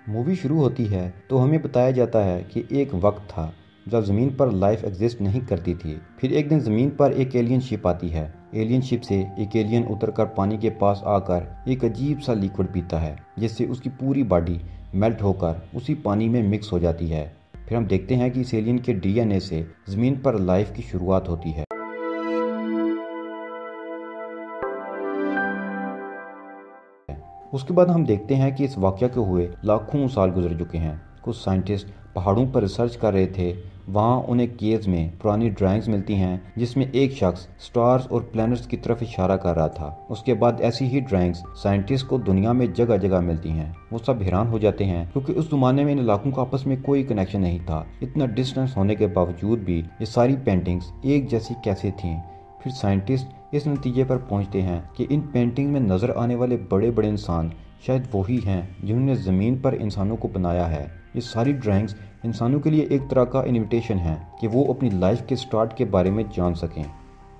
Movie शुरू होती है तो हमें बताया जाता है कि एक वक्त था जब ज़मीन पर लाइफ एग्जिस्ट नहीं करती थी। फिर एक दिन ज़मीन पर एक एलियन शिप आती है। एलियन शिप से एक एलियन उतरकर पानी के पास आकर एक अजीब सा लिक्विड पीता है, जिससे उसकी पूरी बॉडी मेल्ट होकर उसी पानी में मिक्स हो जाती है। फिर हम देखते हैं कि इस एलियन के डीएनए से ज़मीन पर लाइफ की शुरुआत होती है। उसके बाद हम देखते हैं कि इस वाक़या के हुए लाखों साल गुजर चुके हैं। कुछ साइंटिस्ट पहाड़ों पर रिसर्च कर रहे थे। वहाँ उन्हें केव्स में पुरानी ड्राइंग्स मिलती हैं जिसमें एक शख्स स्टार्स और प्लैनेट्स की तरफ इशारा कर रहा था। उसके बाद ऐसी ही ड्राइंग्स साइंटिस्ट को दुनिया में जगह जगह मिलती हैं। वो सब हैरान हो जाते हैं क्योंकि उस ज़माने में इन इलाकों का आपस में कोई कनेक्शन नहीं था। इतना डिस्टेंस होने के बावजूद भी ये सारी पेंटिंग्स एक जैसी कैसे थीं। फिर साइंटिस्ट इस नतीजे पर पहुंचते हैं कि इन पेंटिंग में नज़र आने वाले बड़े बड़े इंसान शायद वही हैं जिन्होंने ज़मीन पर इंसानों को बनाया है। ये सारी ड्राइंग्स इंसानों के लिए एक तरह का इनविटेशन है कि वो अपनी लाइफ के स्टार्ट के बारे में जान सकें।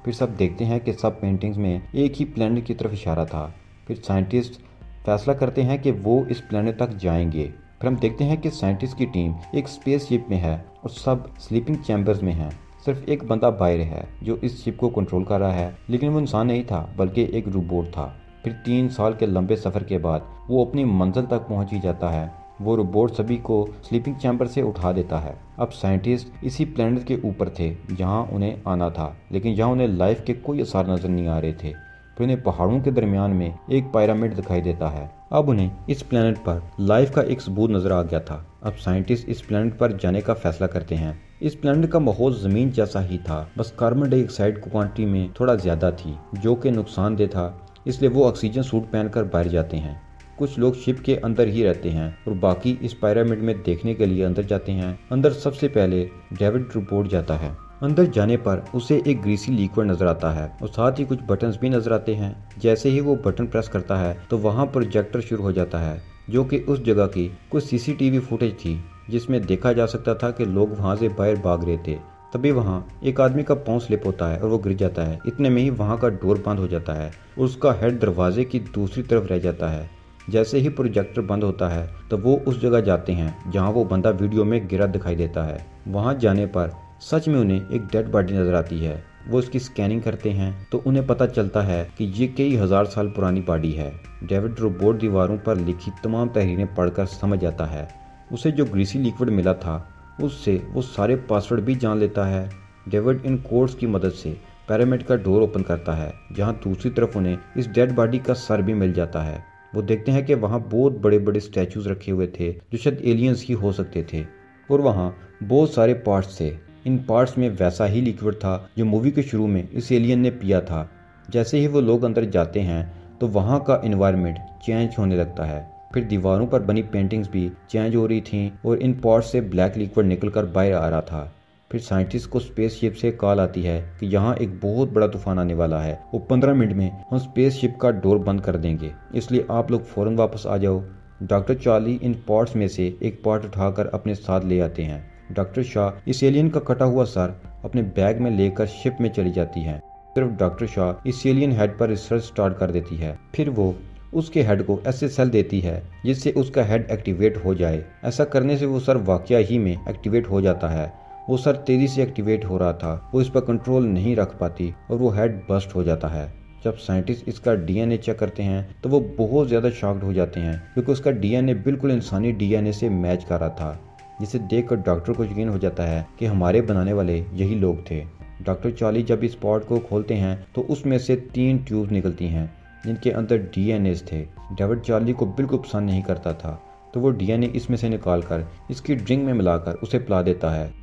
फिर सब देखते हैं कि सब पेंटिंग्स में एक ही प्लैनेट की तरफ इशारा था। फिर साइंटिस्ट फैसला करते हैं कि वो इस प्लैनेट तक जाएंगे। फिर हम देखते हैं कि साइंटिस्ट की टीम एक स्पेस शिप में है और सब स्लीपिंग चैम्बर्स में हैं। सिर्फ एक बंदा बाहर है जो इस शिप को कंट्रोल कर रहा है, लेकिन वो इंसान नहीं था बल्कि एक रोबोट था। फिर 3 साल के लंबे सफ़र के बाद वो अपनी मंजिल तक पहुंच ही जाता है। वो रोबोट सभी को स्लीपिंग चैम्बर से उठा देता है। अब साइंटिस्ट इसी प्लैनेट के ऊपर थे जहां उन्हें आना था, लेकिन जहां उन्हें लाइफ के कोई आसार नजर नहीं आ रहे थे। फिर उन्हें पहाड़ों के दरमियान में एक पिरामिड दिखाई देता है। अब उन्हें इस प्लैनेट पर लाइफ का एक सबूत नजर आ गया था। अब साइंटिस्ट इस प्लैनेट पर जाने का फैसला करते हैं। इस प्लैनेट का माहौल ज़मीन जैसा ही था, बस कार्बन डाइऑक्साइड की क्वांटिटी में थोड़ा ज़्यादा थी जो कि नुकसानदेह था, इसलिए वो ऑक्सीजन सूट पहनकर बाहर जाते हैं। कुछ लोग शिप के अंदर ही रहते हैं और बाकी इस पिरामिड में देखने के लिए अंदर जाते हैं। अंदर सबसे पहले डेविड रोबोट जाता है। अंदर जाने पर उसे एक ग्रीसी लिक्विड नजर आता है और साथ ही कुछ बटन्स भी नजर आते हैं। जैसे ही वो बटन प्रेस करता है तो वहाँ प्रोजेक्टर शुरू हो जाता है, जो कि उस जगह की कुछ सीसीटीवी फुटेज थी जिसमें देखा जा सकता था कि लोग वहाँ से बाहर भाग रहे थे। तभी वहाँ एक आदमी का पांव स्लिप होता है और वो गिर जाता है। इतने में ही वहाँ का डोर बंद हो जाता है और उसका हेड दरवाजे की दूसरी तरफ रह जाता है। जैसे ही प्रोजेक्टर बंद होता है तो वो उस जगह जाते हैं जहाँ वो बंदा वीडियो में गिरा दिखाई देता है। वहाँ जाने पर सच में उन्हें एक डेड बॉडी नजर आती है। वो इसकी स्कैनिंग करते हैं तो उन्हें पता चलता है कि ये कई हजार साल पुरानी बॉडी है। डेविड रोबोट दीवारों पर लिखी तमाम तहरीरें पढ़कर समझ जाता है। उसे जो ग्रीसी लिक्विड मिला था उससे वो सारे पासवर्ड भी जान लेता है। डेविड इन कोड्स की मदद से पिरामिड का डोर ओपन करता है, जहाँ दूसरी तरफ उन्हें इस डेड बॉडी का सर भी मिल जाता है। वो देखते हैं कि वहाँ बहुत बड़े बड़े स्टैचूज रखे हुए थे जो शायद एलियंस ही हो सकते थे और वहाँ बहुत सारे पार्ट्स थे। इन पार्ट्स में वैसा ही लिक्विड था जो मूवी के शुरू में इस एलियन ने पिया था। जैसे ही वो लोग अंदर जाते हैं तो वहाँ का एनवायरनमेंट चेंज होने लगता है। फिर दीवारों पर बनी पेंटिंग्स भी चेंज हो रही थीं और इन पार्ट्स से ब्लैक लिक्विड निकलकर बाहर आ रहा था। फिर साइंटिस्ट को स्पेसशिप से कॉल आती है कि यहाँ एक बहुत बड़ा तूफान आने वाला है और 15 मिनट में हम स्पेसशिप का डोर बंद कर देंगे, इसलिए आप लोग फौरन वापस आ जाओ। डॉक्टर चार्ली इन पार्ट्स में से एक पार्ट उठाकर अपने साथ ले आते हैं। डॉक्टर शाह इस एलियन का कटा हुआ सर अपने बैग में लेकर शिप में चली जाती है। सिर्फ डॉक्टर शाह इस एलियन हेड पर रिसर्च स्टार्ट कर देती है। फिर वो उसके हेड को ऐसे सेल देती है जिससे उसका हेड एक्टिवेट हो जाए। ऐसा करने से वो सर वाकया ही में एक्टिवेट हो जाता है। वो सर तेजी से एक्टिवेट हो रहा था, वो इस पर कंट्रोल नहीं रख पाती और वो हेड बस्ट हो जाता है। जब साइंटिस्ट इसका डीएनए चेक करते हैं तो वो बहुत ज़्यादा शॉक्ड हो जाते हैं क्योंकि उसका डीएनए बिल्कुल इंसानी डीएनए से मैच कर रहा था, जिसे देखकर डॉक्टर को यकीन हो जाता है कि हमारे बनाने वाले यही लोग थे। डॉक्टर चार्ली जब इस पॉट को खोलते हैं तो उसमें से 3 ट्यूब निकलती हैं जिनके अंदर डीएनए थे। डेविड चार्ली को बिल्कुल पसंद नहीं करता था, तो वो डीएनए इसमें से निकालकर इसकी ड्रिंक में मिलाकर उसे पिला देता है।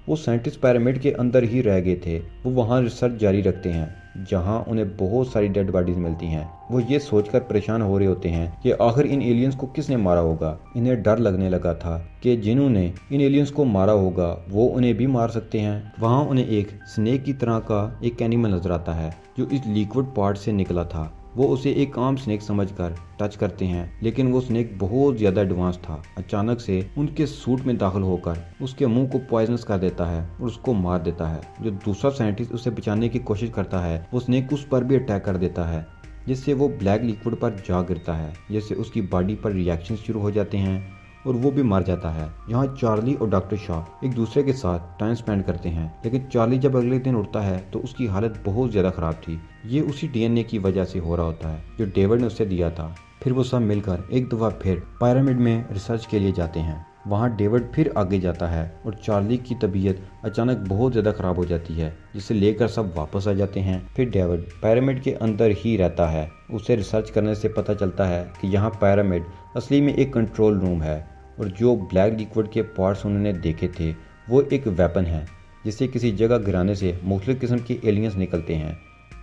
वो साइंटिस्ट पिरामिड के अंदर ही रह गए थे। वो वहाँ रिसर्च जारी रखते हैं जहाँ उन्हें बहुत सारी डेड बॉडीज मिलती हैं। वो ये सोचकर परेशान हो रहे होते हैं कि आखिर इन एलियंस को किसने मारा होगा। इन्हें डर लगने लगा था कि जिन्होंने इन एलियंस को मारा होगा वो उन्हें भी मार सकते हैं। वहाँ उन्हें एक स्नेक की तरह का एक एनिमल नजर आता है जो इस लिक्विड पार्ट से निकला था। वो उसे एक आम स्नेक समझकर टच करते हैं, लेकिन वो स्नेक बहुत ज्यादा एडवांस था। अचानक से उनके सूट में दाखिल होकर उसके मुंह को पॉइजनस कर देता है और उसको मार देता है। जो दूसरा साइंटिस्ट उसे बचाने की कोशिश करता है वो स्नेक उस पर भी अटैक कर देता है, जिससे वो ब्लैक लिक्विड पर जा गिरता है, जिससे उसकी बॉडी पर रिएक्शन शुरू हो जाते हैं और वो भी मर जाता है। यहाँ चार्ली और डॉक्टर शाह एक दूसरे के साथ टाइम स्पेंड करते हैं, लेकिन चार्ली जब अगले दिन उठता है तो उसकी हालत बहुत ज्यादा खराब थी। ये उसी डीएनए की वजह से हो रहा होता है जो डेविड ने उसे दिया था। फिर वो सब मिलकर एक दफा फिर पिरामिड में रिसर्च के लिए जाते हैं। वहाँ डेविड फिर आगे जाता है और चार्ली की तबीयत अचानक बहुत ज़्यादा ख़राब हो जाती है, जिसे लेकर सब वापस आ जाते हैं। फिर डेविड पिरामिड के अंदर ही रहता है। उसे रिसर्च करने से पता चलता है कि यहाँ पिरामिड असली में एक कंट्रोल रूम है और जो ब्लैक लिक्विड के पार्ट्स उन्होंने देखे थे वो एक वेपन है जिसे किसी जगह गिराने से मुख्तलिफ किस्म के एलियंस निकलते हैं।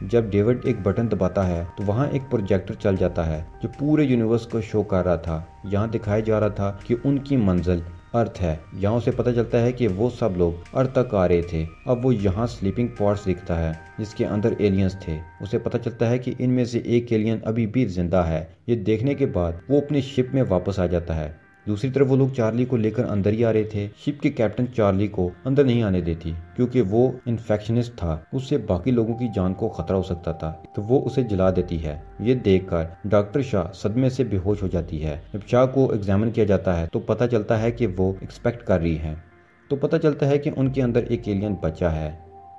जब डेविड एक बटन दबाता है तो वहाँ एक प्रोजेक्टर चल जाता है जो पूरे यूनिवर्स को शो कर रहा था। यहाँ दिखाया जा रहा था कि उनकी मंजिल अर्थ है। यहाँ उसे पता चलता है कि वो सब लोग अर्थ तक आ रहे थे। अब वो यहाँ स्लीपिंग पॉड्स दिखता है जिसके अंदर एलियंस थे। उसे पता चलता है कि इनमें से एक एलियन अभी भी जिंदा है। ये देखने के बाद वो अपनी शिप में वापस आ जाता है। दूसरी तरफ वो लोग चार्ली को लेकर अंदर ही आ रहे थे। शिप के कैप्टन चार्ली को अंदर नहीं आने देती क्योंकि वो इन्फेक्शनिस्ट था, उससे बाकी लोगों की जान को खतरा हो सकता था, तो वो उसे जला देती है। ये देखकर डॉक्टर शाह सदमे से बेहोश हो जाती है। जब शाह को एग्जामिन किया जाता है तो पता चलता है कि वो एक्सपेक्ट कर रही है, तो पता चलता है कि उनके अंदर एक एलियन बचा है।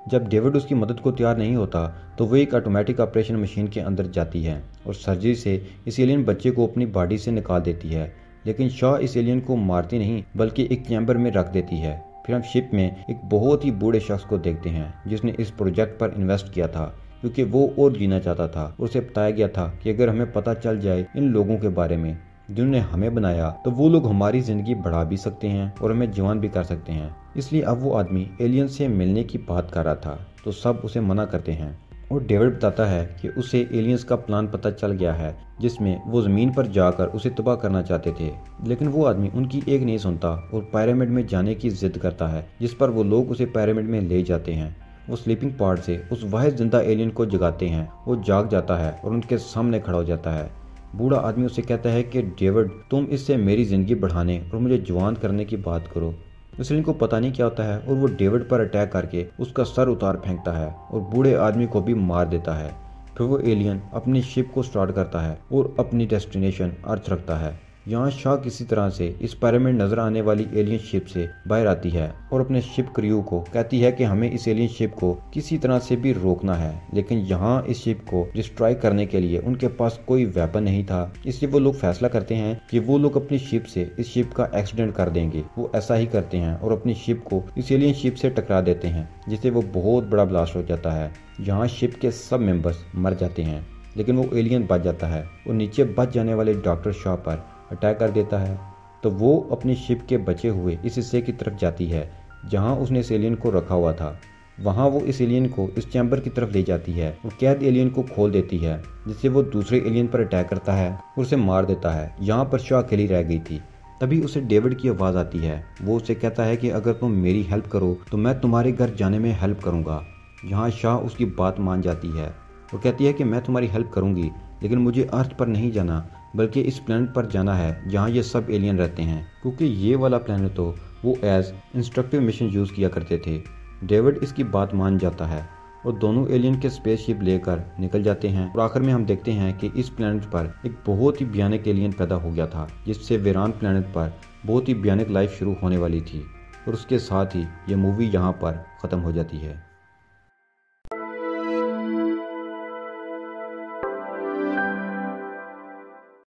जब डेविड उसकी मदद को तैयार नहीं होता तो वो एक ऑटोमेटिक ऑपरेशन मशीन के अंदर जाती है और सर्जरी से इस एलियन बच्चे को अपनी बॉडी से निकाल देती है। लेकिन शाह इस एलियन को मारती नहीं बल्कि एक चैम्बर में रख देती है। फिर हम शिप में एक बहुत ही बूढ़े शख्स को देखते हैं जिसने इस प्रोजेक्ट पर इन्वेस्ट किया था क्योंकि वो और जीना चाहता था। उसे बताया गया था कि अगर हमें पता चल जाए इन लोगों के बारे में जिन्होंने हमें बनाया तो वो लोग हमारी जिंदगी बढ़ा भी सकते हैं और हमें जवान भी कर सकते हैं। इसलिए अब वो आदमी एलियन से मिलने की बात कर रहा था तो सब उसे मना करते हैं और डेविड बताता है कि उसे एलियंस का प्लान पता चल गया है जिसमें वो ज़मीन पर जाकर उसे तबाह करना चाहते थे। लेकिन वो आदमी उनकी एक नहीं सुनता और पिरामिड में जाने की जिद करता है, जिस पर वो लोग उसे पिरामिड में ले जाते हैं। वो स्लीपिंग पॉड से उस वाहिद जिंदा एलियन को जगाते हैं। वो जाग जाता है और उनके सामने खड़ा हो जाता है। बूढ़ा आदमी उसे कहता है कि डेविड, तुम इससे मेरी ज़िंदगी बढ़ाने और मुझे जवान करने की बात करो। इस एलियन को पता नहीं क्या होता है और वो डेविड पर अटैक करके उसका सर उतार फेंकता है और बूढ़े आदमी को भी मार देता है। फिर वो एलियन अपनी शिप को स्टार्ट करता है और अपनी डेस्टिनेशन अर्थ रखता है। यहाँ शाह किसी तरह से इस पिरामिड नजर आने वाली एलियन शिप से बाहर आती है और अपने शिप क्रू को कहती है कि हमें इस एलियन शिप को किसी तरह से भी रोकना है। लेकिन यहाँ इस शिप को डिस्ट्रॉय करने के लिए उनके पास कोई वेपन नहीं था, इसलिए वो लोग फैसला करते हैं कि वो लोग अपनी शिप से इस शिप का एक्सीडेंट कर देंगे। वो ऐसा ही करते हैं और अपनी शिप को इस एलियन शिप से टकरा देते हैं जिससे वो बहुत बड़ा ब्लास्ट हो जाता है। यहाँ शिप के सब मेंबर्स मर जाते हैं लेकिन वो एलियन बच जाता है और नीचे बच जाने वाले डॉक्टर शाह पर अटैक कर देता है। तो वो अपनी शिप के बचे हुए इस हिस्से की तरफ जाती है जहां उसने इस एलियन को रखा हुआ था। वहां वो इस एलियन को इस चैम्बर की तरफ ले जाती है और कैद एलियन को खोल देती है जिससे वो दूसरे एलियन पर अटैक करता है और उसे मार देता है। यहाँ पर शाह अकेली रह गई थी। तभी उसे डेविड की आवाज़ आती है। वो उसे कहता है कि अगर तुम मेरी हेल्प करो तो मैं तुम्हारे घर जाने में हेल्प करूँगा। यहाँ शाह उसकी बात मान जाती है और कहती है कि मैं तुम्हारी हेल्प करूँगी, लेकिन मुझे अर्थ पर नहीं जाना बल्कि इस प्लेनेट पर जाना है जहाँ ये सब एलियन रहते हैं, क्योंकि ये वाला प्लेनेट तो वो एज इंस्ट्रक्टिव मिशन यूज़ किया करते थे। डेविड इसकी बात मान जाता है और दोनों एलियन के स्पेसशिप लेकर निकल जाते हैं और आखिर में हम देखते हैं कि इस प्लेनेट पर एक बहुत ही भयानक एलियन पैदा हो गया था जिससे वीरान प्लेनेट पर बहुत ही भयानक लाइफ शुरू होने वाली थी। और उसके साथ ही ये मूवी यहाँ पर ख़त्म हो जाती है।